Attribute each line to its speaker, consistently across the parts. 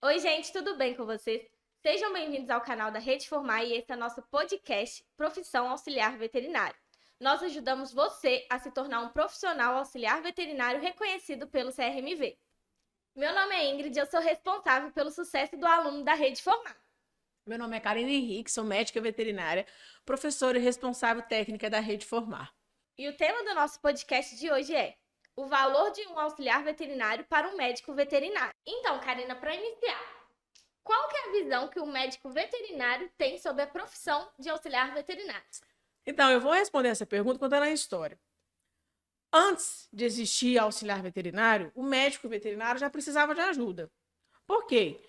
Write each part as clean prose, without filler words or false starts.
Speaker 1: Oi, gente, tudo bem com vocês? Sejam bem-vindos ao canal da Rede Formar e esse é nosso podcast Profissão Auxiliar Veterinário. Nós ajudamos você a se tornar um profissional auxiliar veterinário reconhecido pelo CRMV. Meu nome é Ingrid e eu sou responsável pelo sucesso do aluno da Rede Formar.
Speaker 2: Meu nome é Karine Henrique, sou médica veterinária, professora e responsável técnica da Rede Formar.
Speaker 1: E o tema do nosso podcast de hoje é o valor de um auxiliar veterinário para um médico veterinário. Então, Karina, para iniciar, qual que é a visão que o médico veterinário tem sobre a profissão de auxiliar veterinário?
Speaker 2: Então, eu vou responder essa pergunta contando a história. Antes de existir auxiliar veterinário, o médico veterinário já precisava de ajuda. Por quê?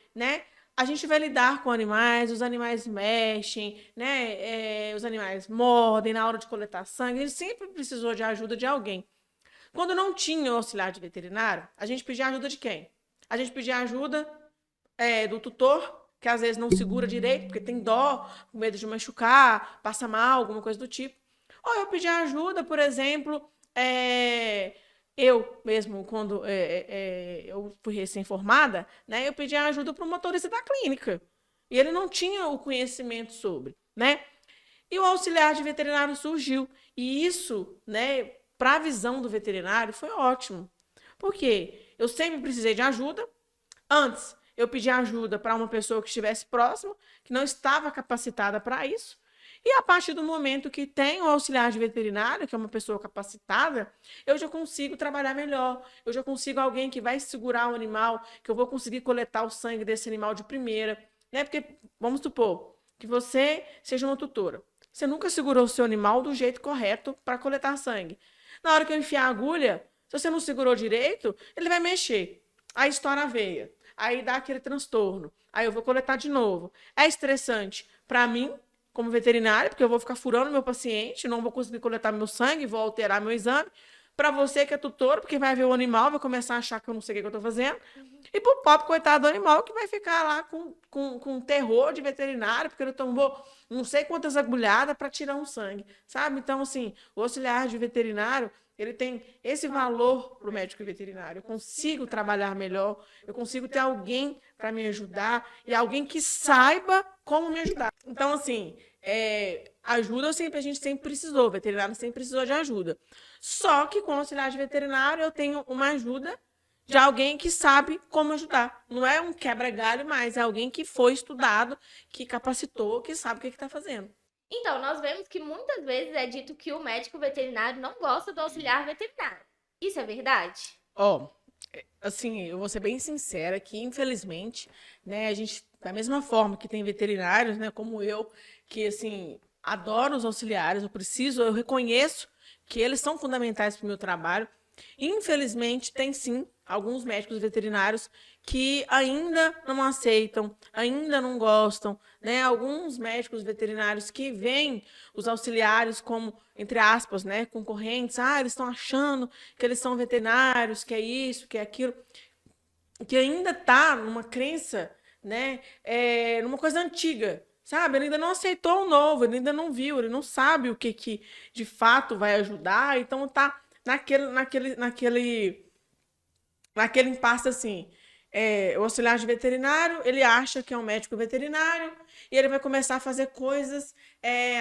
Speaker 2: A gente vai lidar com animais, os animais mexem, os animais mordem na hora de coletar sangue, ele sempre precisou de ajuda de alguém. Quando não tinha o auxiliar de veterinário, a gente pedia ajuda de quem? A gente pedia ajuda do tutor, que às vezes não segura direito, porque tem dó, com medo de machucar, passa mal, alguma coisa do tipo. Ou eu pedi ajuda, por exemplo, eu mesmo, quando eu fui recém-formada, né, eu pedi ajuda para o motorista da clínica. E ele não tinha o conhecimento sobre, né? E o auxiliar de veterinário surgiu. E isso, né, para a visão do veterinário, foi ótimo. Porque eu sempre precisei de ajuda. Antes, eu pedi ajuda para uma pessoa que estivesse próxima, que não estava capacitada para isso. E a partir do momento que tem o auxiliar de veterinário, que é uma pessoa capacitada, eu já consigo trabalhar melhor. Eu já consigo alguém que vai segurar o animal, que eu vou conseguir coletar o sangue desse animal de primeira. Né? Porque, vamos supor, que você seja uma tutora. Você nunca segurou o seu animal do jeito correto para coletar sangue. Na hora que eu enfiar a agulha, se você não segurou direito, ele vai mexer. Aí estoura a veia. Aí dá aquele transtorno. Aí eu vou coletar de novo. É estressante para mim, como veterinária, porque eu vou ficar furando meu paciente, não vou conseguir coletar meu sangue, vou alterar meu exame. Para você que é tutor, porque vai ver o animal, vai começar a achar que eu não sei o que eu estou fazendo. E para o pobre coitado do animal, que vai ficar lá com terror de veterinário, porque ele tomou não sei quantas agulhadas para tirar um sangue, sabe? Então, assim, o auxiliar de veterinário, ele tem esse valor para o médico veterinário. Eu consigo trabalhar melhor, eu consigo ter alguém para me ajudar e alguém que saiba como me ajudar. Então, assim, ajuda a gente sempre precisou, o veterinário sempre precisou de ajuda. Só que com o auxiliar de veterinário eu tenho uma ajuda de alguém que sabe como ajudar. Não é um quebra-galho, mas é alguém que foi estudado, que capacitou, que sabe o que está fazendo.
Speaker 1: Então, nós vemos que muitas vezes é dito que o médico veterinário não gosta do auxiliar veterinário. Isso é verdade?
Speaker 2: Ó, assim, eu vou ser bem sincera que, infelizmente, né, a gente, da mesma forma que tem veterinários, né, como eu, que, assim, adoro os auxiliares, eu reconheço que eles são fundamentais para o meu trabalho. Infelizmente, tem sim alguns médicos veterinários que ainda não aceitam, ainda não gostam, né? Alguns médicos veterinários que veem os auxiliares como, entre aspas, né, concorrentes. Ah, eles estão achando que eles são veterinários, que é isso, que é aquilo, que ainda está numa crença, né, numa coisa antiga. Sabe, ele ainda não aceitou o novo, ele ainda não viu, ele não sabe o que de fato vai ajudar, então tá naquele impasse assim. O auxiliar de veterinário, ele acha que é um médico veterinário e ele vai começar a fazer coisas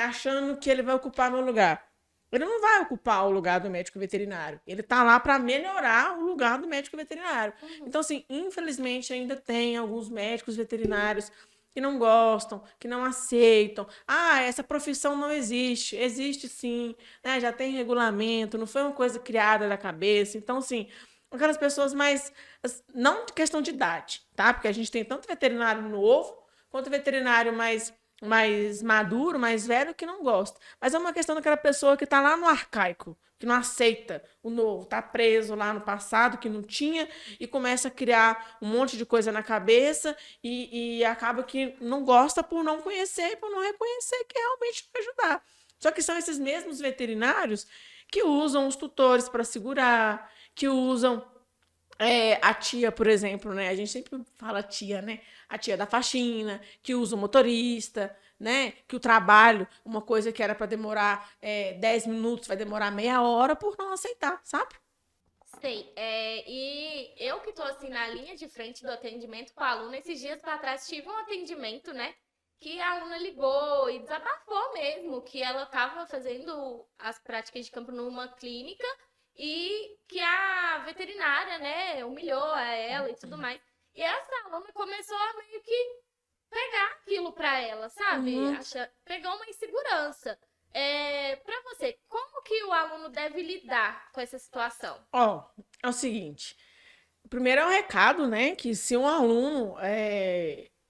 Speaker 2: achando que ele vai ocupar meu lugar. Ele não vai ocupar o lugar do médico veterinário. Ele está lá para melhorar o lugar do médico veterinário. Então, assim, infelizmente ainda tem alguns médicos veterinários que não gostam, que não aceitam. Ah, essa profissão não existe. Existe sim, né? Já tem regulamento, não foi uma coisa criada da cabeça. Então, assim, aquelas pessoas mais, não de questão de idade, tá? Porque a gente tem tanto veterinário novo quanto veterinário mais maduro, mais velho, que não gosta. Mas é uma questão daquela pessoa que está lá no arcaico, que não aceita o novo, está preso lá no passado, que não tinha, e começa a criar um monte de coisa na cabeça e acaba que não gosta por não conhecer, por não reconhecer que realmente vai ajudar. Só que são esses mesmos veterinários que usam os tutores para segurar, que usam a tia, por exemplo, né? A gente sempre fala tia, né? A tia da faxina, que usa o motorista, né? Que o trabalho, uma coisa que era para demorar 10 minutos, vai demorar meia hora por não aceitar, sabe?
Speaker 1: Sei. E eu que tô assim na linha de frente do atendimento com a aluna, esses dias para trás tive um atendimento, né? Que a aluna ligou e desabafou mesmo que ela estava fazendo as práticas de campo numa clínica e que a veterinária, né, humilhou a ela e tudo mais. E essa aluna começou a meio que pegar aquilo para ela, sabe? Pegou uma insegurança. Para você, como que o aluno deve lidar com essa situação?
Speaker 2: Ó, é o seguinte. Primeiro é um recado, né? Que se um aluno,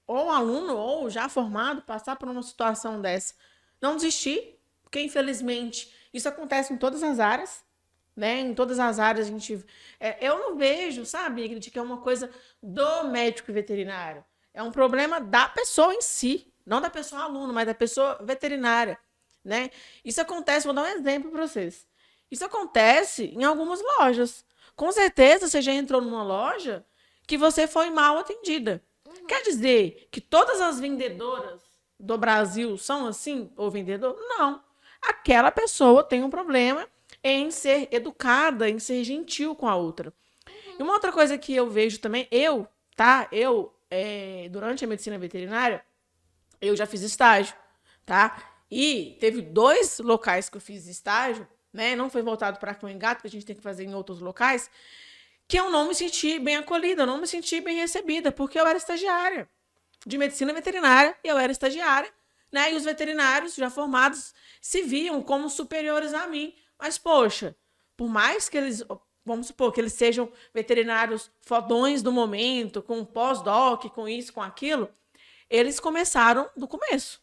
Speaker 2: ou um aluno, ou já formado, passar por uma situação dessa, não desistir, porque infelizmente isso acontece em todas as áreas, né? Em todas as áreas a gente. Eu não vejo, sabe, Ingrid, que é uma coisa do médico veterinário. É um problema da pessoa em si, não da pessoa aluno, mas da pessoa veterinária, né? Isso acontece, vou dar um exemplo para vocês. Isso acontece em algumas lojas. Com certeza você já entrou numa loja que você foi mal atendida. Quer dizer que todas as vendedoras do Brasil são assim, ou vendedor? Não. Aquela pessoa tem um problema em ser educada, em ser gentil com a outra. E uma outra coisa que eu vejo também, durante a medicina veterinária, eu já fiz estágio, tá? E teve 2 locais que eu fiz estágio, né? Não foi voltado para cão e gato, que a gente tem que fazer em outros locais, que eu não me senti bem acolhida, eu não me senti bem recebida, porque eu era estagiária de medicina veterinária, e eu era estagiária, né? E os veterinários já formados se viam como superiores a mim. Mas, poxa, por mais que eles, vamos supor, que eles sejam veterinários fodões do momento, com pós-doc, com isso, com aquilo, eles começaram do começo.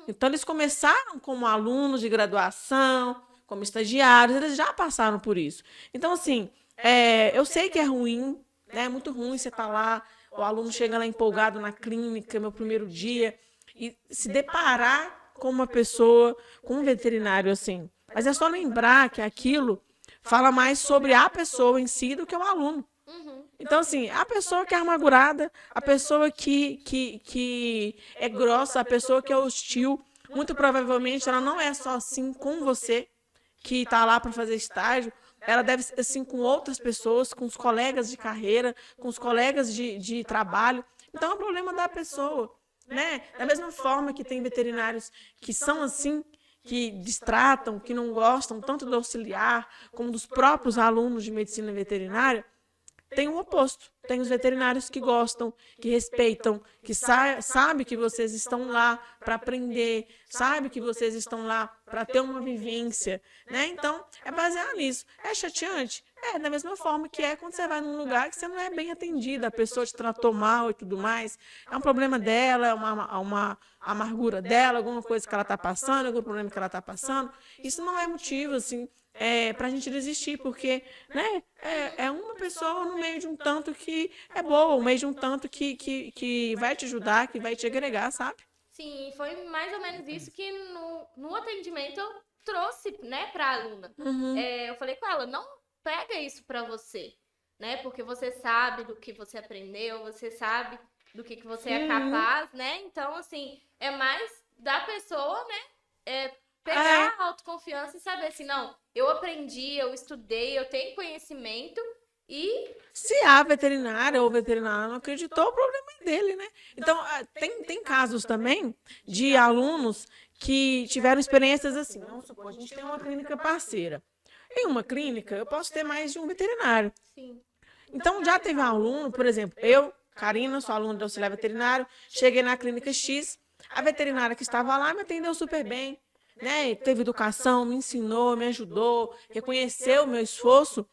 Speaker 2: Então, eles começaram como alunos de graduação, como estagiários, eles já passaram por isso. Então, assim, eu sei que é ruim, né? É muito ruim você estar lá, o aluno chega lá empolgado na clínica, meu primeiro dia, e se deparar com uma pessoa, com um veterinário assim. Mas é só lembrar que aquilo fala mais sobre a pessoa em si do que o aluno. Então, assim, a pessoa que é amargurada, a pessoa que é grossa, a pessoa que é hostil, muito provavelmente ela não é só assim com você, que está lá para fazer estágio, ela deve ser assim com outras pessoas, com os colegas de carreira, com os colegas de trabalho. Então, é um problema da pessoa, né? Da mesma forma que tem veterinários que são assim, que destratam, que não gostam tanto do auxiliar, como dos próprios alunos de medicina veterinária, tem o oposto. Tem os veterinários que gostam, que respeitam, que sabe que vocês estão lá para aprender, sabe que vocês estão lá para ter uma vivência, né? Então, é baseado nisso. É chateante? Da mesma forma que é quando você vai num lugar que você não é bem atendida, a pessoa te tratou mal e tudo mais. É um problema dela, é uma amargura dela, alguma coisa que ela está passando, algum problema que ela está passando. Isso não é motivo, assim, para a gente desistir, porque, né, é uma pessoa no meio de um tanto que é boa, no meio de um tanto que vai te ajudar, que vai te agregar, sabe?
Speaker 1: Sim, foi mais ou menos isso que no atendimento eu trouxe, né, para a aluna. Eu falei com ela, não pega isso para você, né, porque você sabe do que você aprendeu, você sabe do que você é capaz, né, então, assim, é mais da pessoa, né, pegar a autoconfiança e saber assim, não, eu aprendi, eu estudei, eu tenho conhecimento e...
Speaker 2: Se a veterinária ou o veterinário não acreditou, o problema é dele, né? Então, tem casos também de alunos que tiveram experiências assim. Vamos supor, a gente tem uma clínica parceira. Em uma clínica, eu posso ter mais de um veterinário.
Speaker 1: Sim.
Speaker 2: Então, já teve um aluno, por exemplo, eu, Karina, sou aluna do auxiliar veterinário, cheguei na clínica X, a veterinária que estava lá me atendeu super bem, né? Teve educação, me ensinou, me ajudou, reconheceu o meu esforço.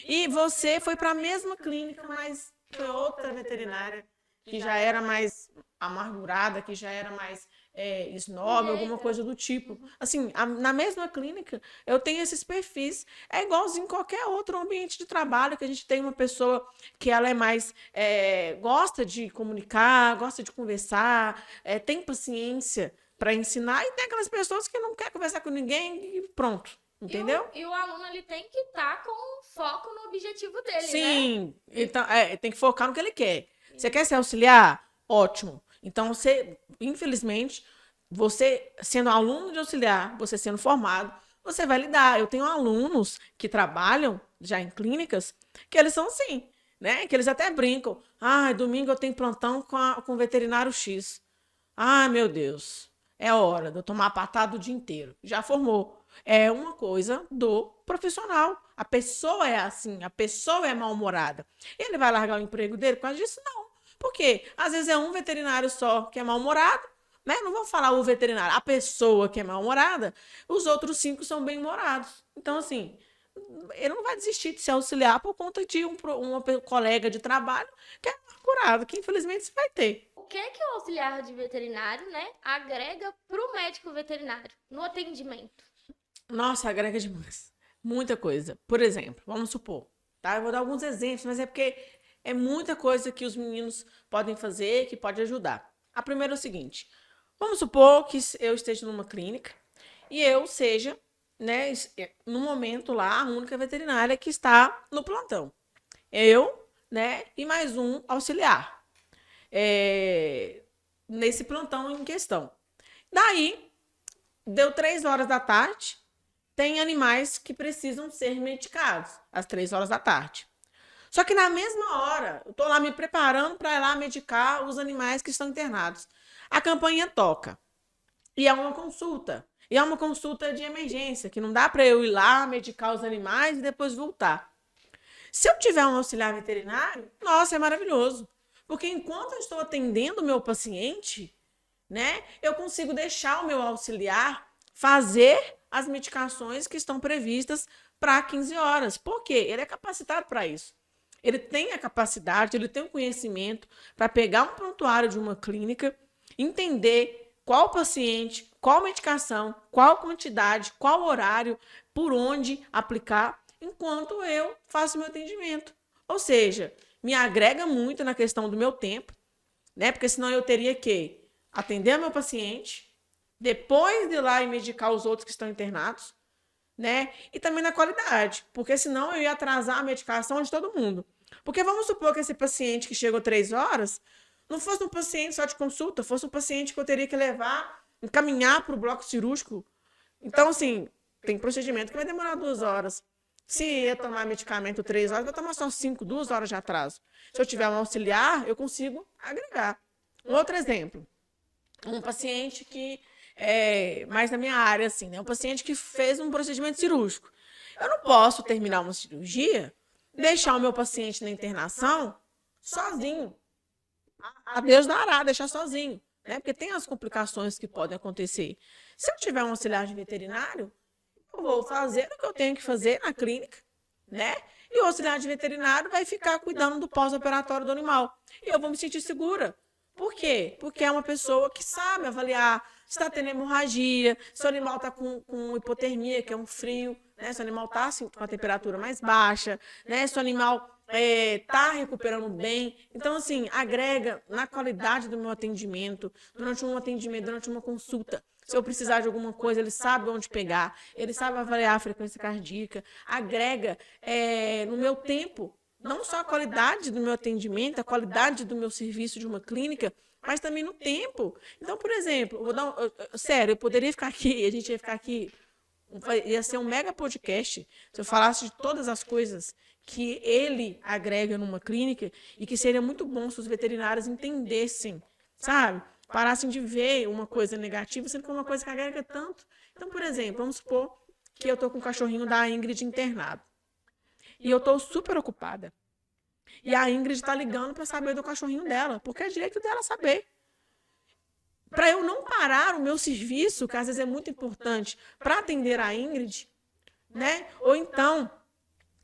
Speaker 2: E você foi para a mesma clínica, mas foi outra veterinária que já era mais amargurada, que já era mais snob, alguma coisa do tipo. Assim, na mesma clínica, eu tenho esses perfis. É igualzinho qualquer outro ambiente de trabalho, que a gente tem uma pessoa que ela é mais... gosta de comunicar, gosta de conversar, tem paciência para ensinar, e tem aquelas pessoas que não querem conversar com ninguém e pronto. Entendeu?
Speaker 1: E o aluno ele tem que estar com foco no objetivo dele,
Speaker 2: Sim,
Speaker 1: né?
Speaker 2: Então, tem que focar no que ele quer. Você quer ser auxiliar? Ótimo. Então, infelizmente, você sendo aluno de auxiliar, você sendo formado, você vai lidar. Eu tenho alunos que trabalham já em clínicas, que eles são assim, né? Que eles até brincam. Domingo eu tenho plantão com o veterinário X. Meu Deus, é hora de eu tomar patada o dia inteiro. Já formou. É uma coisa do profissional. A pessoa é assim, a pessoa é mal-humorada. Ele vai largar o emprego dele por causa disso? Não. Por quê? Às vezes é um veterinário só que é mal-humorado, né? Não vou falar o veterinário, a pessoa que é mal-humorada, os outros 5 são bem-humorados. Então, assim, ele não vai desistir de se auxiliar por conta de uma colega de trabalho que é curado, que infelizmente você vai ter.
Speaker 1: O que é que o auxiliar de veterinário, né, agrega para o médico veterinário no atendimento?
Speaker 2: Nossa, agrega demais. Muita coisa. Por exemplo, vamos supor, tá? Eu vou dar alguns exemplos, mas é porque é muita coisa que os meninos podem fazer que pode ajudar. A primeira é o seguinte: vamos supor que eu esteja numa clínica e eu seja, né, no momento lá, a única veterinária que está no plantão. Eu, né, e mais um auxiliar. Nesse plantão em questão. Daí, deu 3 horas da tarde, tem animais que precisam ser medicados às 3 horas da tarde. Só que na mesma hora, eu estou lá me preparando para ir lá medicar os animais que estão internados. A campainha toca. E é uma consulta. E é uma consulta de emergência, que não dá para eu ir lá medicar os animais e depois voltar. Se eu tiver um auxiliar veterinário, nossa, é maravilhoso. Porque enquanto eu estou atendendo o meu paciente, né, eu consigo deixar o meu auxiliar fazer as medicações que estão previstas para 15 horas. Por quê? Ele é capacitado para isso. Ele tem a capacidade, ele tem o conhecimento para pegar um prontuário de uma clínica, entender qual paciente, qual medicação, qual quantidade, qual horário, por onde aplicar, enquanto eu faço meu atendimento. Ou seja, me agrega muito na questão do meu tempo, né? Porque senão eu teria que atender meu paciente, depois de ir lá e medicar os outros que estão internados, né? E também na qualidade, porque senão eu ia atrasar a medicação de todo mundo. Porque vamos supor que esse paciente que chegou 3 horas não fosse um paciente só de consulta, fosse um paciente que eu teria que levar, encaminhar para o bloco cirúrgico. Então, assim, tem procedimento que vai demorar 2 horas. Se eu tomar medicamento 3 horas, eu vou tomar só 5, 2 horas de atraso. Se eu tiver um auxiliar, eu consigo agregar. Um outro exemplo. Um paciente que é mais na minha área, assim, né? Um paciente que fez um procedimento cirúrgico. Eu não posso terminar uma cirurgia, deixar o meu paciente na internação sozinho. A Deus dará, deixar sozinho, né? Porque tem as complicações que podem acontecer. Se eu tiver um auxiliar de veterinário, eu vou fazer o que eu tenho que fazer na clínica, né? E o auxiliar de veterinário vai ficar cuidando do pós-operatório do animal. E eu vou me sentir segura. Por quê? Porque é uma pessoa que sabe avaliar se está tendo hemorragia, se o animal está com hipotermia, que é um frio, né? Se o animal está assim, com a temperatura mais baixa, né? Se o animal está recuperando bem. Então, assim, agrega na qualidade do meu atendimento, durante uma consulta. Se eu precisar de alguma coisa, ele sabe onde pegar, ele sabe avaliar a frequência cardíaca, agrega no meu tempo, não só a qualidade do meu atendimento, a qualidade do meu serviço de uma clínica, mas também no tempo. Então, por exemplo, sério, eu poderia ficar aqui, a gente ia ficar aqui, ia ser um mega podcast se eu falasse de todas as coisas que ele agrega numa clínica e que seria muito bom se os veterinários entendessem, sabe? Parassem de ver uma coisa negativa, sendo que é uma coisa que agrega tanto. Então, por exemplo, vamos supor que eu estou com o cachorrinho da Ingrid internado. E eu estou super ocupada. E a Ingrid está ligando para saber do cachorrinho dela, porque é direito dela saber. Para eu não parar o meu serviço, que às vezes é muito importante, para atender a Ingrid, né? Ou então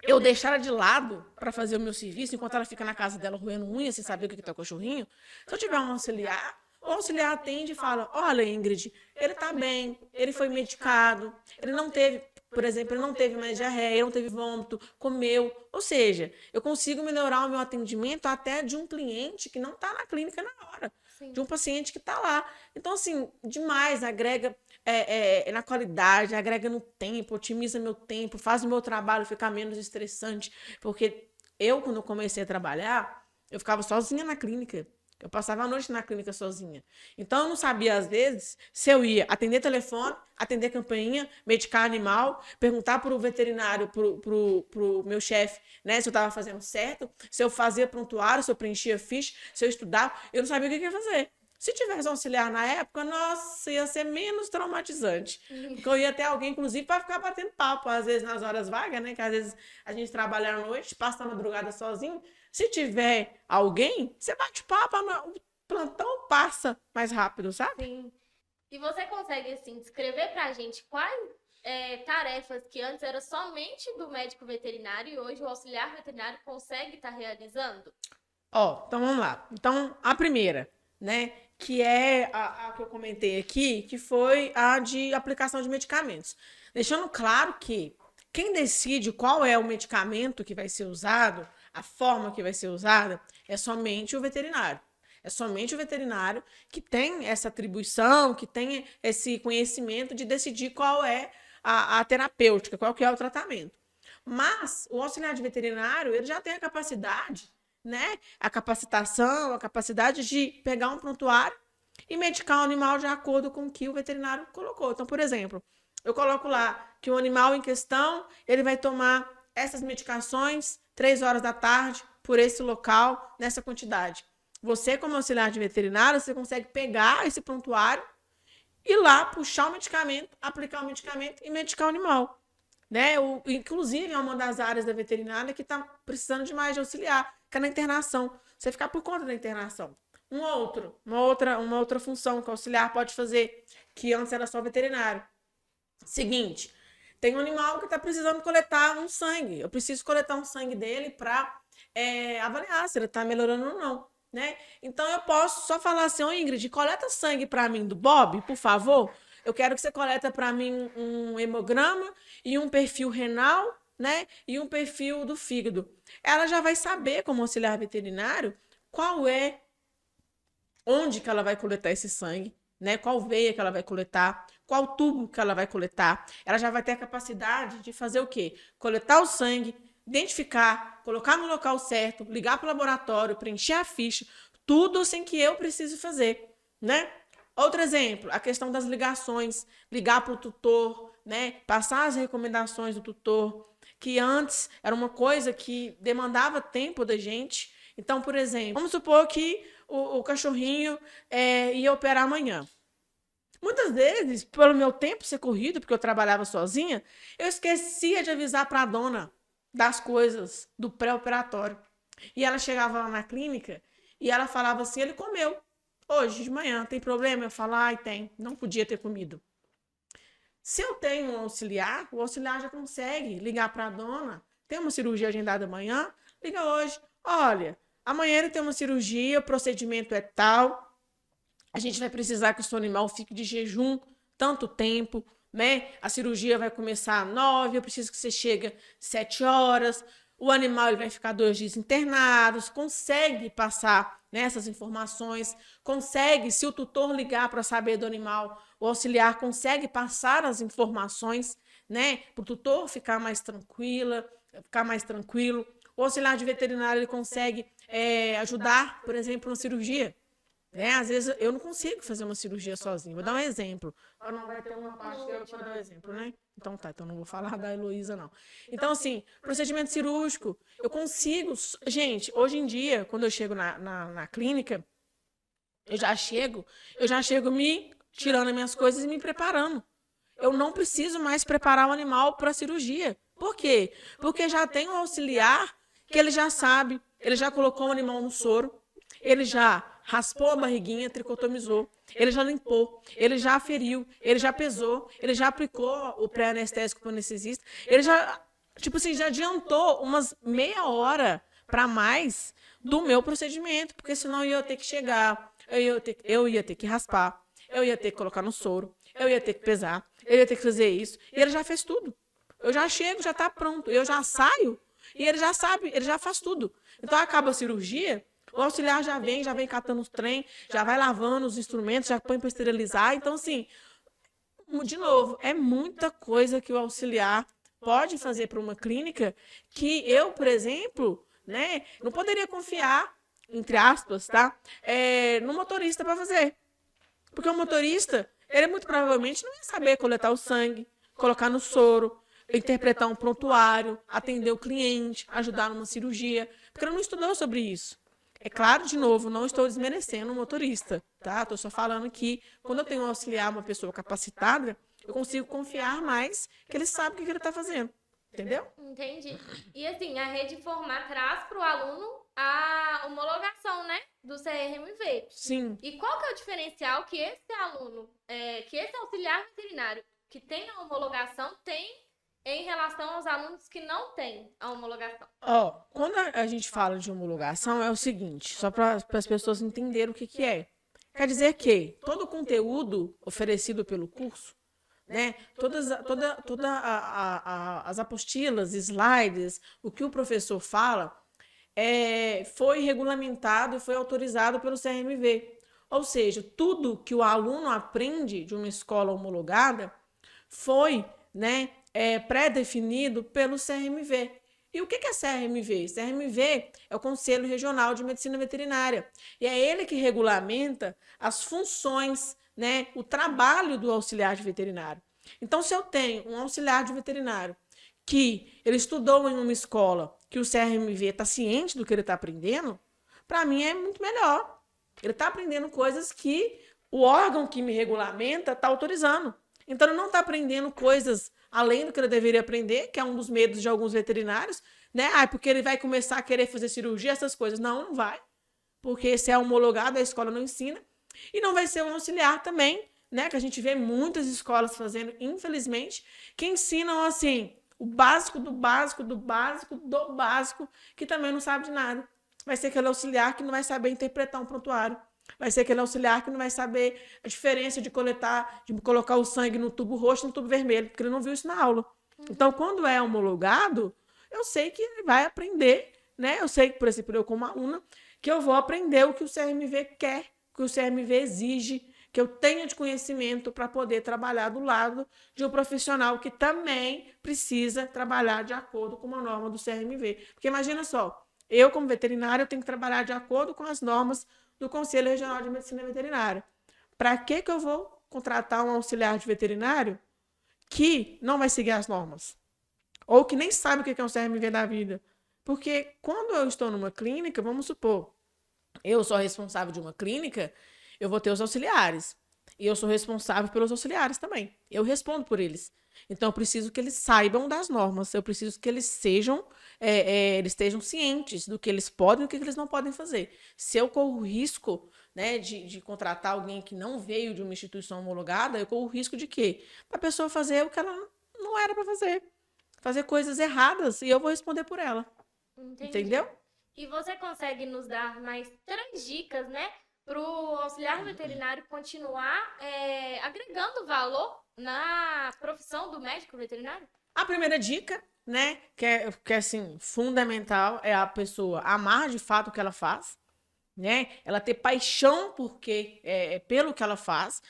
Speaker 2: eu deixar ela de lado para fazer o meu serviço, enquanto ela fica na casa dela roendo unha, sem saber o que está o cachorrinho. Se eu tiver um auxiliar, o auxiliar atende e fala: olha, Ingrid, ele está bem, ele foi medicado, ele não teve, por exemplo, ele não teve mais diarreia, ele não teve vômito, comeu. Ou seja, eu consigo melhorar o meu atendimento até de um cliente que não está na clínica na hora. Sim. De um paciente que está lá. Então, assim, demais, agrega na qualidade, agrega no tempo, otimiza meu tempo, faz o meu trabalho ficar menos estressante. Porque eu, quando eu comecei a trabalhar, eu ficava sozinha na clínica. Eu passava a noite na clínica sozinha. Então, eu não sabia, às vezes, se eu ia atender telefone, atender campainha, medicar animal, perguntar para o veterinário, para o meu chefe, né, se eu estava fazendo certo, se eu fazia prontuário, se eu preenchia ficha, se eu estudava. Eu não sabia o que ia fazer. Se tivesse auxiliar na época, nossa, ia ser menos traumatizante. Porque eu ia ter alguém, inclusive, para ficar batendo papo, às vezes nas horas vagas, né? Que às vezes a gente trabalha à noite, passa a madrugada sozinho. Se tiver alguém, você bate papo, o plantão passa mais rápido, sabe?
Speaker 1: Sim. E você consegue, assim, descrever pra gente quais tarefas que antes era somente do médico veterinário e hoje o auxiliar veterinário consegue estar realizando?
Speaker 2: Ó, então vamos lá. Então, a primeira, né, que é a que eu comentei aqui, que foi a de aplicação de medicamentos. Deixando claro que quem decide qual é o medicamento que vai ser usado, a forma que vai ser usada, é somente o veterinário. É somente o veterinário que tem essa atribuição, que tem esse conhecimento de decidir qual é a terapêutica, qual que é o tratamento. Mas o auxiliar de veterinário, ele já tem a capacidade, né? A capacitação, a capacidade de pegar um prontuário e medicar o animal de acordo com o que o veterinário colocou. Então, por exemplo, eu coloco lá que o animal em questão, ele vai tomar essas medicações 3 horas da tarde, por esse local, nessa quantidade. Você, como auxiliar de veterinário, você consegue pegar esse prontuário, ir lá, puxar o medicamento, aplicar o medicamento e medicar o animal. Né? Inclusive, é uma das áreas da veterinária que está precisando de mais de auxiliar, que é na internação. Você ficar por conta da internação. Uma outra função que o auxiliar pode fazer, que antes era só veterinário. Seguinte, tem um animal que está precisando coletar um sangue. Eu preciso coletar um sangue dele para avaliar se ele está melhorando ou não. Né? Então, eu posso só falar assim, ô Ingrid, coleta sangue para mim do Bob, por favor. Eu quero que você coleta para mim um hemograma e um perfil renal, né? E um perfil do fígado. Ela já vai saber, como auxiliar veterinário, onde que ela vai coletar esse sangue, né? Qual veia que ela vai coletar, qual tubo que ela vai coletar. Ela já vai ter a capacidade de fazer o quê? Coletar o sangue, identificar, colocar no local certo, ligar para o laboratório, preencher a ficha, tudo sem que eu precise fazer, né? Outro exemplo, a questão das ligações, ligar para o tutor, né? Passar as recomendações do tutor, que antes era uma coisa que demandava tempo da gente. Então, por exemplo, vamos supor que o cachorrinho ia operar amanhã. Muitas vezes, pelo meu tempo ser corrido, porque eu trabalhava sozinha, eu esquecia de avisar para a dona das coisas do pré-operatório. E ela chegava lá na clínica e ela falava assim, ele comeu. Hoje de manhã, tem problema? Eu falo, ai, tem, não podia ter comido. Se eu tenho um auxiliar, o auxiliar já consegue ligar para a dona, tem uma cirurgia agendada amanhã, liga hoje. Olha, amanhã ele tem uma cirurgia, o procedimento é tal, a gente vai precisar que o seu animal fique de jejum tanto tempo, né? A cirurgia vai começar às 9, eu preciso que você chegue às 7 horas, o animal ele vai ficar 2 dias internado, consegue passar essas informações, consegue, se o tutor ligar para saber do animal, o auxiliar consegue passar as informações, né, para o tutor ficar mais tranquilo. O auxiliar de veterinário ele consegue ajudar, por exemplo, na cirurgia. Às vezes eu não consigo fazer uma cirurgia sozinho. Vou dar um exemplo. Não vai ter uma parte dela para dar um exemplo, né? Então tá, então não vou falar da Heloísa, não. Então, assim, procedimento cirúrgico, eu consigo. Gente, hoje em dia, quando eu chego na clínica, eu já chego me tirando as minhas coisas e me preparando. Eu não preciso mais preparar o animal para a cirurgia. Por quê? Porque já tem um auxiliar que ele já sabe, ele já colocou o animal no soro, ele já raspou a barriguinha, tricotomizou, ele já limpou, ele já aferiu, ele já pesou, ele já aplicou o pré-anestésico para o anestesista, ele já, tipo assim, já adiantou umas meia hora para mais do meu procedimento, porque senão eu ia ter que chegar, eu ia ter que raspar, eu ia ter que colocar no soro, eu ia ter que pesar, eu ia ter que fazer isso, e ele já fez tudo. Eu já chego, já está pronto, eu já saio, e ele já sabe, ele já faz tudo. Então, acaba a cirurgia, o auxiliar já vem catando os trem, já vai lavando os instrumentos, já põe para esterilizar. Então, assim, de novo, é muita coisa que o auxiliar pode fazer para uma clínica que eu, por exemplo, né, não poderia confiar entre aspas, tá? No motorista para fazer. Porque o motorista, ele muito provavelmente não ia saber coletar o sangue, colocar no soro, interpretar um prontuário, atender o cliente, ajudar numa cirurgia, porque ele não estudou sobre isso. É claro, de novo, não estou desmerecendo o motorista, tá? Estou só falando que quando eu tenho auxiliar uma pessoa capacitada, eu consigo confiar mais que ele sabe o que ele está fazendo. Entendeu?
Speaker 1: Entendi. E assim, a Rede Formar traz para o aluno a homologação, né? Do CRMV.
Speaker 2: Sim.
Speaker 1: E qual que é o diferencial que esse aluno, que esse auxiliar veterinário que tem a homologação tem em relação aos alunos que não têm a homologação?
Speaker 2: Quando a gente fala de homologação, é o seguinte, só para as pessoas entenderem o que é. Quer dizer que todo o conteúdo oferecido pelo curso, né, todas as apostilas, slides, o que o professor fala, foi regulamentado e foi autorizado pelo CRMV. Ou seja, tudo que o aluno aprende de uma escola homologada foi, né, pré-definido pelo CRMV. E o que é CRMV? CRMV é o Conselho Regional de Medicina Veterinária. E é ele que regulamenta as funções, né, o trabalho do auxiliar de veterinário. Então, se eu tenho um auxiliar de veterinário que ele estudou em uma escola que o CRMV está ciente do que ele está aprendendo, para mim é muito melhor. Ele está aprendendo coisas que o órgão que me regulamenta está autorizando. Então, ele não está aprendendo coisas além do que ele deveria aprender, que é um dos medos de alguns veterinários, né? Porque ele vai começar a querer fazer cirurgia, essas coisas. Não, não vai. Porque se é homologado, a escola não ensina. E não vai ser um auxiliar também, né? Que a gente vê muitas escolas fazendo, infelizmente, que ensinam, assim, o básico do básico, do básico, do básico, que também não sabe de nada. Vai ser aquele auxiliar que não vai saber interpretar um prontuário. Vai ser aquele auxiliar que não vai saber a diferença de coletar, de colocar o sangue no tubo roxo e no tubo vermelho, porque ele não viu isso na aula. Então, quando é homologado, eu sei que ele vai aprender, né? Eu sei que, por exemplo, eu como aluna, que eu vou aprender o que o CRMV quer, o que o CRMV exige, que eu tenha de conhecimento para poder trabalhar do lado de um profissional que também precisa trabalhar de acordo com uma norma do CRMV. Porque imagina só, eu como veterinário tenho que trabalhar de acordo com as normas do Conselho Regional de Medicina Veterinária. Para que eu vou contratar um auxiliar de veterinário que não vai seguir as normas? Ou que nem sabe o que é um CRMV da vida? Porque quando eu estou numa clínica, vamos supor, eu sou responsável de uma clínica, eu vou ter os auxiliares. E eu sou responsável pelos auxiliares também. Eu respondo por eles. Então, eu preciso que eles saibam das normas. Eu preciso que eles sejam, eles estejam cientes do que eles podem e do que eles não podem fazer. Se eu corro o risco, né, de contratar alguém que não veio de uma instituição homologada, eu corro o risco de quê? A pessoa fazer o que ela não era para fazer. Fazer coisas erradas e eu vou responder por ela.
Speaker 1: Entendi.
Speaker 2: Entendeu?
Speaker 1: E você consegue nos dar mais 3 dicas, né? Para o auxiliar veterinário continuar agregando valor na profissão do médico veterinário?
Speaker 2: A primeira dica, né, que é assim, fundamental, é a pessoa amar de fato o que ela faz, né? Ela ter paixão pelo que ela faz,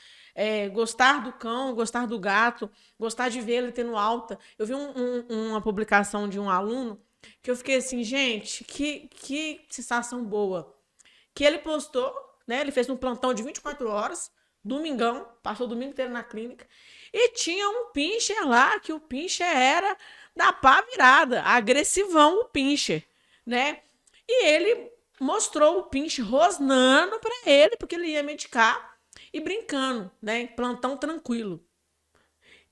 Speaker 2: gostar do cão, gostar do gato, gostar de ver ele tendo alta. Eu vi uma publicação de um aluno que eu fiquei assim, gente, que sensação boa. Que ele postou, né? Ele fez um plantão de 24 horas, domingão, passou o domingo inteiro na clínica, e tinha um pincher lá, que o pincher era da pá virada, agressivão o pincher, né? E ele mostrou o pincher rosnando para ele, porque ele ia medicar, e brincando, né? Plantão tranquilo.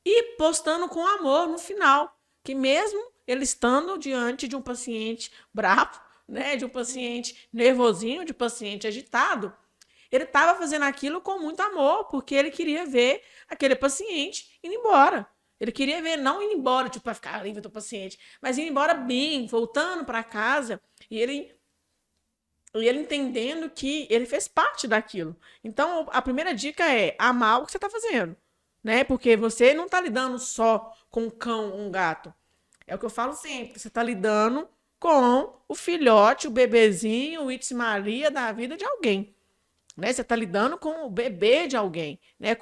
Speaker 2: E postando com amor no final, que mesmo ele estando diante de um paciente bravo, né, de um paciente nervosinho, de um paciente agitado, ele estava fazendo aquilo com muito amor, porque ele queria ver aquele paciente indo embora. Ele queria ver, não indo embora, tipo, para ficar livre do paciente, mas indo embora bem, voltando para casa, e ele entendendo que ele fez parte daquilo. Então, a primeira dica é amar o que você está fazendo, né? Porque você não está lidando só com um cão ou um gato. É o que eu falo sempre, você está lidando com o filhote, o bebezinho, o Itz Maria da vida de alguém. Né? Você está lidando com o bebê de alguém. Né?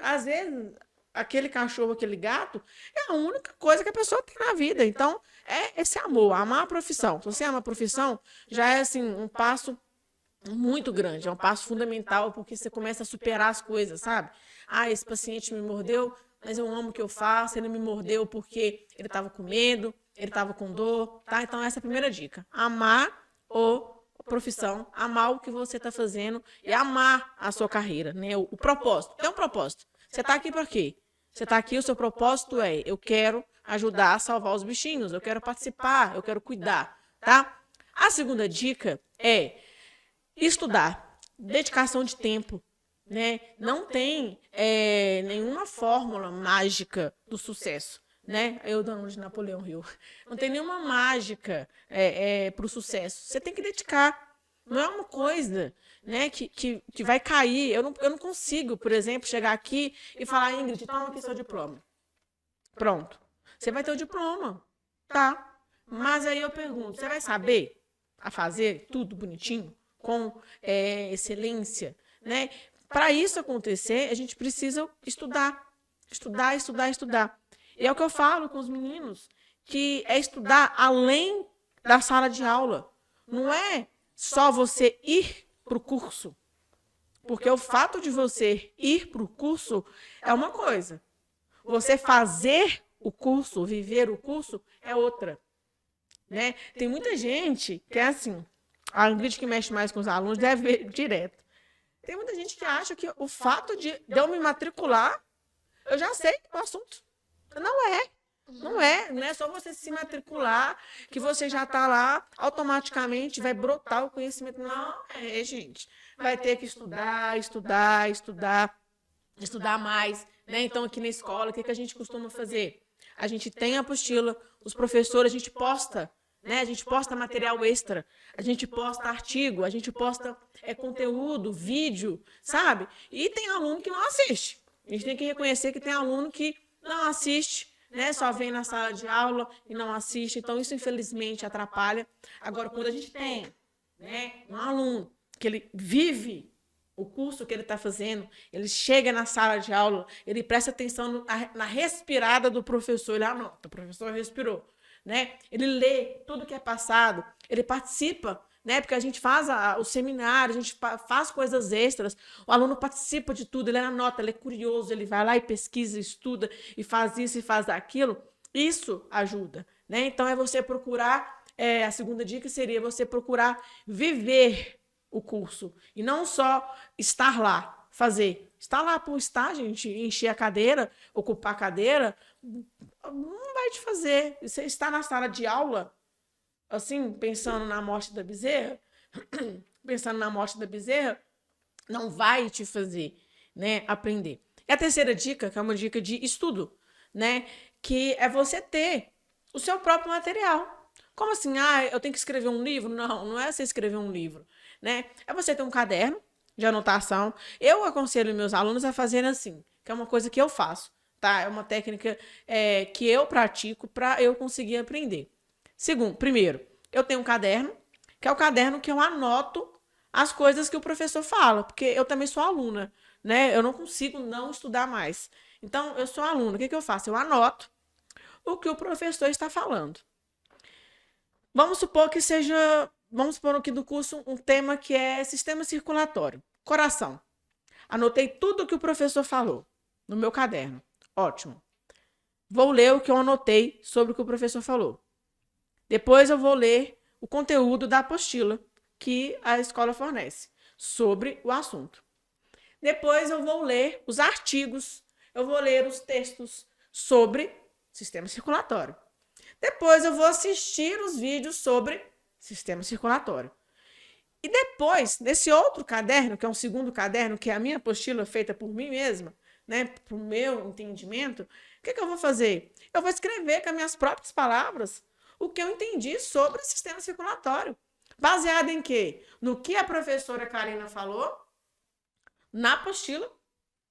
Speaker 2: Às vezes, aquele cachorro, aquele gato, é a única coisa que a pessoa tem na vida. Então, é esse amor, amar a profissão. Se você ama a profissão, já é assim, um passo muito grande, é um passo fundamental, porque você começa a superar as coisas, sabe? Ah, esse paciente me mordeu, mas eu amo o que eu faço, ele me mordeu porque ele estava com medo, ele estava com dor, tá? Então, essa é a primeira dica. Amar a profissão, amar o que você está fazendo e amar a sua carreira, né? O propósito. Tem um propósito. Você está aqui para quê? Você está aqui, o seu propósito é: eu quero ajudar a salvar os bichinhos, eu quero participar, eu quero cuidar, tá? A segunda dica é estudar, dedicação de tempo, né? Não tem nenhuma fórmula mágica do sucesso, né? Eu dando de Napoleão Hill. Não tem nenhuma mágica para o sucesso. Você tem que dedicar. Não é uma coisa, né, que vai cair. Eu não consigo, por exemplo, chegar aqui e falar: Ingrid, toma aqui seu diploma. Pronto. Você vai ter o diploma, tá? Mas aí eu pergunto: você vai saber a fazer tudo bonitinho, com excelência, né? Para isso acontecer, a gente precisa estudar. Estudar, estudar, estudar. E é o que eu falo com os meninos, que é estudar além da sala de aula. Não é só você ir para o curso. Porque o fato de você ir para o curso é uma coisa. Você fazer o curso, viver o curso, é outra. Né? Tem muita gente que é assim, a Ingrid que mexe mais com os alunos deve ver direto. Tem muita gente que acha que o fato de eu me matricular, eu já sei o assunto. Não é. Não é só você se matricular que você já está lá, automaticamente vai brotar o conhecimento. Não gente. Vai ter que estudar, estudar, estudar, estudar mais. Né? Então, aqui na escola, o que a gente costuma fazer? A gente tem a apostila, os professores, a gente posta, né? A gente posta material extra, a gente posta artigo, a gente posta conteúdo, vídeo, sabe? E tem aluno que não assiste. A gente tem que reconhecer que tem aluno que não assiste, né? Só vem na sala de aula e não assiste. Então, isso, infelizmente, atrapalha. Agora, quando a gente tem, né, um aluno que ele vive o curso que ele está fazendo, ele chega na sala de aula, ele presta atenção na respirada do professor, ele anota, o professor respirou, né? Ele lê tudo que é passado, ele participa, né? Porque a gente faz o seminário, a gente faz coisas extras, o aluno participa de tudo, ele anota, ele é curioso, ele vai lá e pesquisa, estuda, e faz isso e faz aquilo. Isso ajuda, né? Então, é você procurar, a segunda dica seria você procurar viver o curso, e não só estar lá, fazer. Estar lá por estar, gente, encher a cadeira, ocupar a cadeira, não vai te fazer. Você está na sala de aula, assim, pensando na morte da bezerra, não vai te fazer, né, aprender. E a terceira dica, que é uma dica de estudo, né, que é você ter o seu próprio material. Como assim? Eu tenho que escrever um livro? Não, não é você escrever um livro, né? É você ter um caderno de anotação. Eu aconselho meus alunos a fazerem assim, que é uma coisa que eu faço, tá? É uma técnica que eu pratico para eu conseguir aprender. Primeiro, eu tenho um caderno, que é o caderno que eu anoto as coisas que o professor fala, porque eu também sou aluna, né? Eu não consigo não estudar mais. Então, eu sou aluna. O que eu faço? Eu anoto o que o professor está falando. Vamos supor aqui do curso um tema que é sistema circulatório, coração. Anotei tudo o que o professor falou no meu caderno. Ótimo. Vou ler o que eu anotei sobre o que o professor falou. Depois eu vou ler o conteúdo da apostila que a escola fornece sobre o assunto. Depois eu vou ler os artigos, eu vou ler os textos sobre sistema circulatório. Depois eu vou assistir os vídeos sobre sistema circulatório. E depois, nesse outro caderno, que é um segundo caderno, que é a minha apostila feita por mim mesma, né, para o meu entendimento, o que eu vou fazer? Eu vou escrever com as minhas próprias palavras o que eu entendi sobre o sistema circulatório. Baseado em quê? No que a professora Karina falou, na apostila,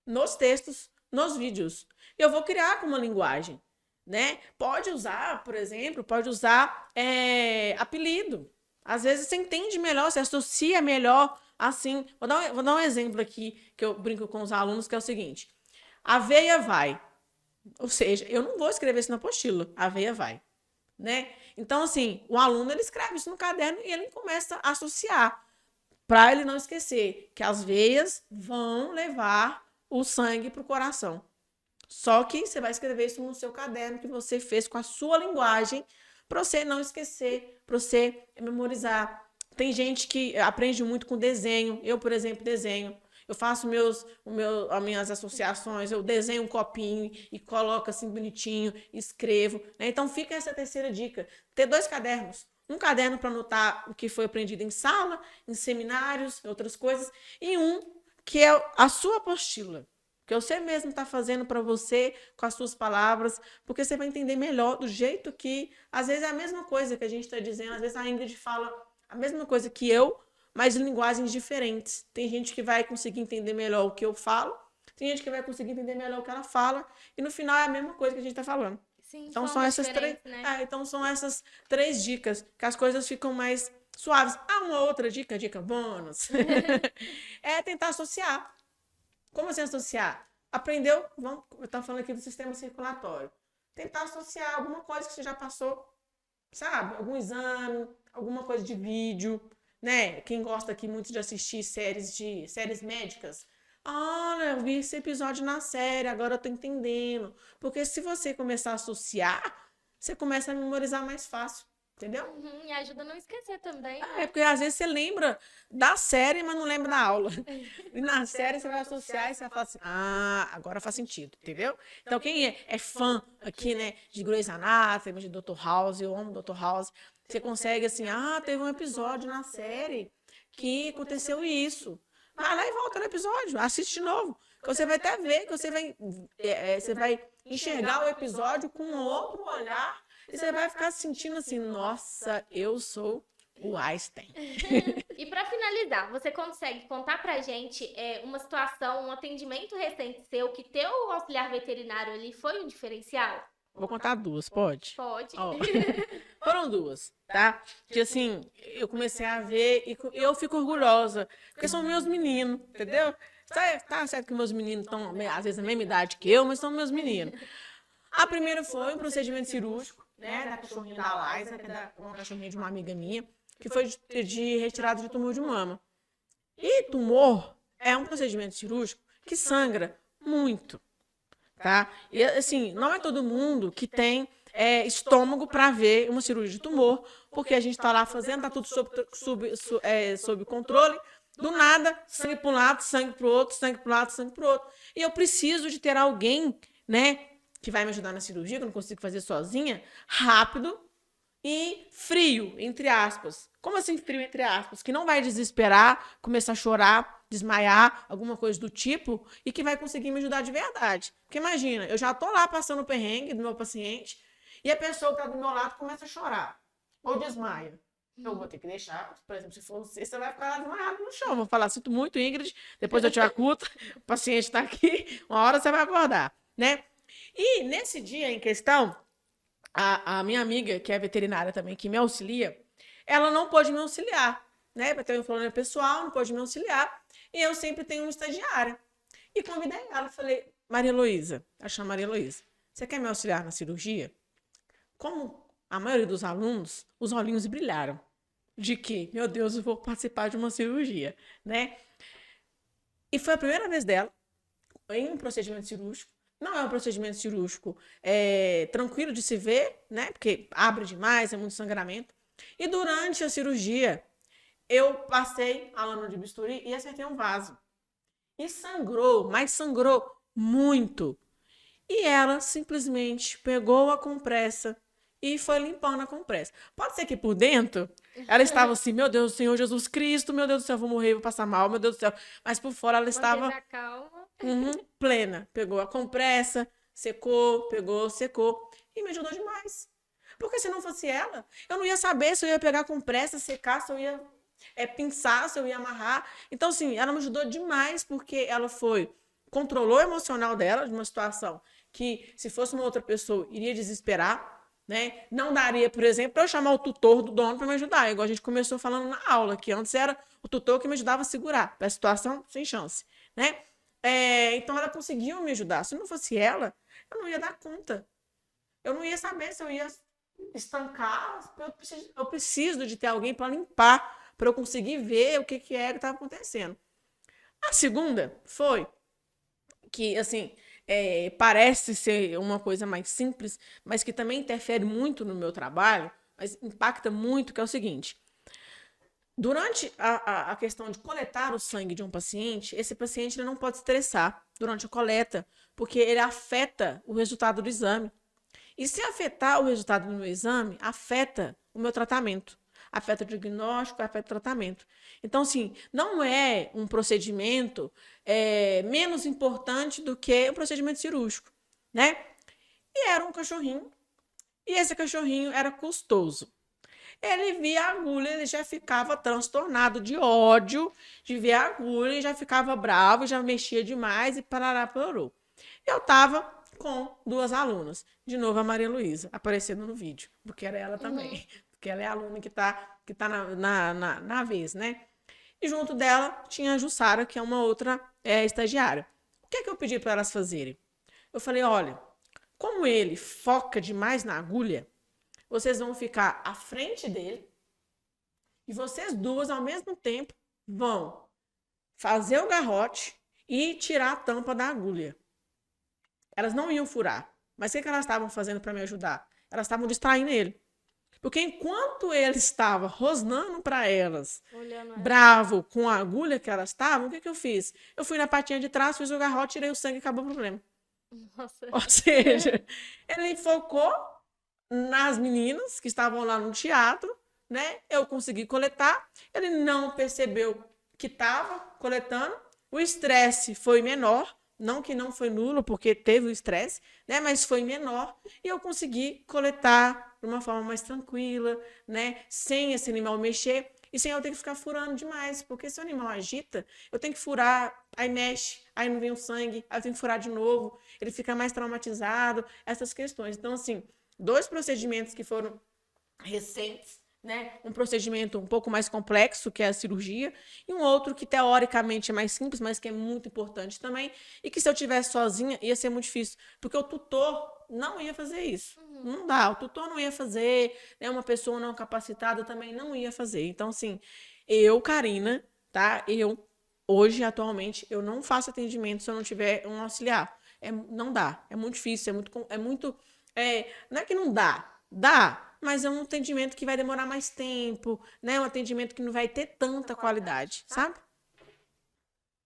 Speaker 2: nos textos, nos vídeos. Eu vou criar com uma linguagem. Né? Pode usar, por exemplo, apelido. Às vezes você entende melhor, você associa melhor assim. Vou dar um exemplo aqui que eu brinco com os alunos, que é o seguinte: a veia vai, Ou seja, eu não vou escrever isso na apostila, a veia vai, né? Então, assim, o aluno, ele escreve isso no caderno e ele começa a associar, para ele não esquecer que as veias vão levar o sangue para o coração. Só que você vai escrever isso no seu caderno que você fez com a sua linguagem, para você não esquecer, para você memorizar. Tem gente que aprende muito com desenho. Eu, por exemplo, desenho. Eu faço as minhas associações, eu desenho um copinho e coloco assim bonitinho, escrevo, né? Então fica essa terceira dica. Ter 2 cadernos. Um caderno para anotar o que foi aprendido em sala, em seminários, outras coisas, e um que é a sua apostila, que você mesmo está fazendo para você, com as suas palavras, porque você vai entender melhor do jeito que, às vezes é a mesma coisa que a gente está dizendo, às vezes a Ingrid fala a mesma coisa que eu, mas em linguagens diferentes. Tem gente que vai conseguir entender melhor o que eu falo, tem gente que vai conseguir entender melhor o que ela fala, e no final é a mesma coisa que a gente está falando.
Speaker 1: Sim,
Speaker 2: Então são essas três,
Speaker 1: né?
Speaker 2: então são essas 3 dicas que as coisas ficam mais suaves. Ah, uma outra dica bônus, é tentar associar. Como assim associar? Aprendeu? Eu estava falando aqui do sistema circulatório. Tentar associar alguma coisa que você já passou, sabe? Algum exame, alguma coisa de vídeo, né? Quem gosta aqui muito de assistir séries médicas. Olha, eu vi esse episódio na série, agora eu tô entendendo. Porque se você começar a associar, você começa a memorizar mais fácil. Entendeu?
Speaker 1: E ajuda a não esquecer também.
Speaker 2: É, porque às vezes você lembra da série, mas não lembra da aula. E na série você vai associar e você vai falar assim, agora faz sentido, entendeu? Então quem é fã aqui, né, de Grey's Anatomy, de Dr. House, eu amo Dr. House, você consegue assim, teve um episódio na série que aconteceu isso. Vai lá e volta no episódio, assiste de novo. Que você vai até ver, que você vai enxergar o episódio com outro olhar. E você vai ficar sentindo assim, nossa, eu sou o Einstein.
Speaker 1: E para finalizar, você consegue contar pra gente uma situação, um atendimento recente seu que teu auxiliar veterinário ali foi um diferencial?
Speaker 2: Vou contar 2, pode?
Speaker 1: Pode.
Speaker 2: Oh. Foram 2, tá? Que assim, eu comecei a ver e eu fico orgulhosa, porque são meus meninos, entendeu? Tá certo que meus meninos estão, às vezes, na mesma idade que eu, mas são meus meninos. A primeira foi um procedimento cirúrgico, né, da cachorrinha da Liza, que é uma cachorrinha de uma amiga minha, que foi de retirada de tumor de mama. E tumor é um procedimento cirúrgico que sangra muito, tá? E assim, não é todo mundo que tem estômago para ver uma cirurgia de tumor, porque a gente está lá fazendo, tá tudo sob controle. Do nada, sangue para um lado, sangue para o outro, sangue para um lado, sangue para o outro. E eu preciso de ter alguém, né, que vai me ajudar na cirurgia, que eu não consigo fazer sozinha, rápido e frio, entre aspas. Como assim frio, entre aspas? Que não vai desesperar, começar a chorar, desmaiar, alguma coisa do tipo, e que vai conseguir me ajudar de verdade. Porque imagina, eu já tô lá passando o perrengue do meu paciente, e a pessoa que tá do meu lado começa a chorar, ou desmaia. Eu vou ter que deixar, por exemplo, se for você vai ficar lá desmaiado no chão. Vou falar, sinto muito, Ingrid, depois eu te acuto, o paciente tá aqui, uma hora você vai acordar, né? E nesse dia em questão, a minha amiga, que é veterinária também, que me auxilia, ela não pôde me auxiliar, né? Para ter um problema pessoal, não pôde me auxiliar. E eu sempre tenho uma estagiária. E convidei ela, falei, Maria Heloísa, ela chama Maria Heloísa, você quer me auxiliar na cirurgia? Como a maioria dos alunos, os olhinhos brilharam. De que, meu Deus, eu vou participar de uma cirurgia, né? E foi a primeira vez dela em um procedimento cirúrgico. Não é um procedimento cirúrgico tranquilo de se ver, né? Porque abre demais, é muito sangramento. E durante a cirurgia, eu passei a lâmina de bisturi e acertei um vaso. E sangrou, mas sangrou muito. E ela simplesmente pegou a compressa e foi limpando a compressa. Pode ser que por dentro ela estava assim, meu Deus, Senhor Jesus Cristo, meu Deus do céu, vou morrer, vou passar mal, meu Deus do céu. Mas por fora ela estava plena. Pegou a compressa, secou, pegou, secou. E me ajudou demais. Porque se não fosse ela, eu não ia saber se eu ia pegar a compressa, secar, se eu ia pinçar, se eu ia amarrar. Então, assim, ela me ajudou demais porque ela controlou o emocional dela de uma situação que, se fosse uma outra pessoa, iria desesperar. Né? Não daria, por exemplo, para eu chamar o tutor do dono para me ajudar, igual a gente começou falando na aula, que antes era o tutor que me ajudava a segurar, para a situação sem chance, né? Então ela conseguiu me ajudar. Se não fosse ela, eu não ia dar conta. Eu não ia saber se eu ia estancar. Eu preciso de ter alguém para limpar, para eu conseguir ver o que era que estava acontecendo. A segunda foi que, assim, parece ser uma coisa mais simples, mas que também interfere muito no meu trabalho, mas impacta muito, que é o seguinte. Durante a questão de coletar o sangue de um paciente, esse paciente ele não pode estressar durante a coleta, porque ele afeta o resultado do exame. E se afetar o resultado do meu exame, afeta o meu tratamento. Afeta o diagnóstico, afeta o tratamento. Então, assim, não é um procedimento menos importante do que o procedimento cirúrgico, né? E era um cachorrinho, e esse cachorrinho era custoso. Ele via a agulha, ele já ficava transtornado de ódio de ver a agulha, e já ficava bravo, já mexia demais e parará, parou. Eu estava com 2 alunas. De novo, a Maria Luísa, aparecendo no vídeo, porque era ela também. Porque ela é a aluna que tá na vez, né? E junto dela tinha a Jussara, que é uma outra estagiária. O que é que eu pedi para elas fazerem? Eu falei, olha, como ele foca demais na agulha, vocês vão ficar à frente dele e vocês duas, ao mesmo tempo, vão fazer o garrote e tirar a tampa da agulha. Elas não iam furar. Mas o que elas estavam fazendo para me ajudar? Elas estavam distraindo ele. Porque enquanto ele estava rosnando para elas, bravo com a agulha que elas estavam, o que eu fiz? Eu fui na patinha de trás, fiz o garrote, tirei o sangue e acabou o problema.
Speaker 1: Nossa.
Speaker 2: Ou seja, ele focou nas meninas que estavam lá no teatro, né? Eu consegui coletar, ele não percebeu que estava coletando, o estresse foi menor, não que não foi nulo, porque teve o estresse, né? Mas foi menor e eu consegui coletar de uma forma mais tranquila, né? Sem esse animal mexer e sem eu ter que ficar furando demais, porque se o animal agita, eu tenho que furar, aí mexe, aí não vem o sangue, aí eu tenho que furar de novo, ele fica mais traumatizado, essas questões. Então, assim, 2 procedimentos que foram recentes, né? Um procedimento um pouco mais complexo, que é a cirurgia, e um outro que teoricamente é mais simples, mas que é muito importante também, e que se eu tivesse sozinha ia ser muito difícil, porque o tutor não ia fazer isso. Não dá, o tutor não ia fazer, né? Uma pessoa não capacitada também não ia fazer. Então, assim, eu, Karina, tá? Hoje, atualmente, eu não faço atendimento se eu não tiver um auxiliar. Não dá, é muito difícil, não é que não dá, mas é um atendimento que vai demorar mais tempo, né? Um atendimento que não vai ter tanta qualidade, sabe?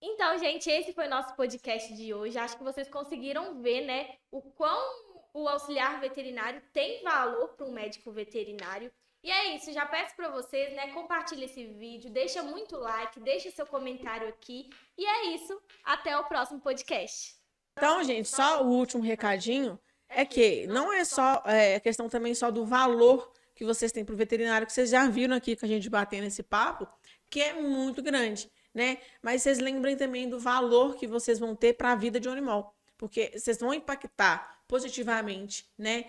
Speaker 1: Então, gente, esse foi o nosso podcast de hoje. Acho que vocês conseguiram ver, né, o quão o auxiliar veterinário tem valor para um médico veterinário. E é isso, já peço para vocês, né, compartilhe esse vídeo, deixa muito like, deixa seu comentário aqui. E é isso, até o próximo podcast.
Speaker 2: Então, gente, só o último recadinho é que não é só questão também só do valor que vocês têm para o veterinário, que vocês já viram aqui com a gente batendo esse papo, que é muito grande, né? Mas vocês lembrem também do valor que vocês vão ter para a vida de um animal, porque vocês vão impactar positivamente, né?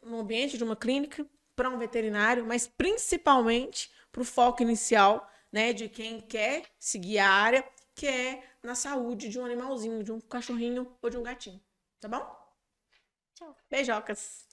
Speaker 2: No ambiente de uma clínica, para um veterinário, mas principalmente para o foco inicial, né? De quem quer seguir a área, que é na saúde de um animalzinho, de um cachorrinho ou de um gatinho. Tá bom?
Speaker 1: Tchau.
Speaker 2: Beijocas.